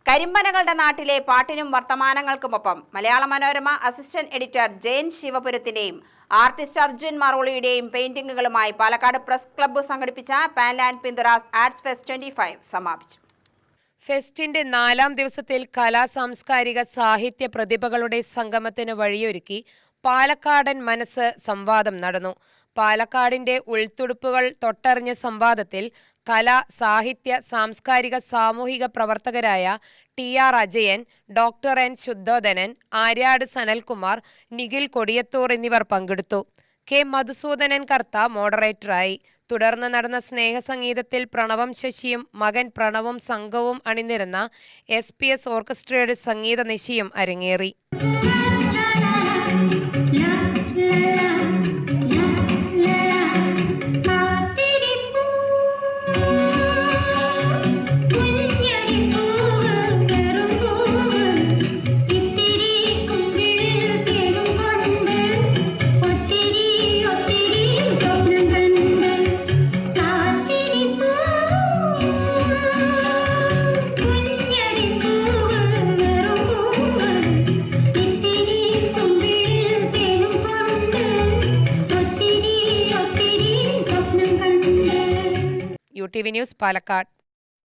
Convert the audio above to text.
കരിമ്പനകളുടെ നാട്ടിലെ പാട്ടിനും വർത്തമാനങ്ങൾക്കുമൊപ്പം മലയാള മനോരമ അസിസ്റ്റന്റ് എഡിറ്റർ ജയൻ ശിവപുരത്തിന്റെയും ആർട്ടിസ്റ്റ് അർജുൻ മറോളിയുടെയും പെയിന്റിങ്ങുകളുമായി പാലക്കാട് പ്രസ് ക്ലബ്ബ് സംഘടിപ്പിച്ച പാൻ ആൻഡ് പിന്തുറാസ് ആർട്സ് ഫെസ്റ്റ് 25 സമാപിച്ചു. ഫെസ്റ്റിന്റെ 4ാം ദിവസത്തിൽ കലാ സാംസ്കാരിക സാഹിത്യ പ്രതിഭകളുടെ സംഗമത്തിന് വഴിയൊരുക്കി പാലക്കാടൻ മനസ്സ് സംവാദം നടന്നു. പാലക്കാടിന്റെ ഉൾത്തുടുപ്പുകൾ തൊട്ടറിഞ്ഞ സംവാദത്തിൽ കലാ, സാഹിത്യ, സാംസ്കാരിക, സാമൂഹിക പ്രവർത്തകരായ TR Ajayan, doctor N Shuddhodhanan, Aryad Sanalkumar, Nikhil Kodiyathoor എന്നിവർ പങ്കെടുത്തു. K മധുസൂദനൻ കർത്ത മോഡറേറ്ററായി. തുടർന്ന് നടന്ന സ്നേഹസംഗീതത്തിൽ പ്രണവം ശശിയും മകൻ പ്രണവും സംഘവും അണിനിരുന്ന SPS ഓർക്കസ്ട്രയുടെ സംഗീത നിശയും അരങ്ങേറി. UTV news, Palakkad.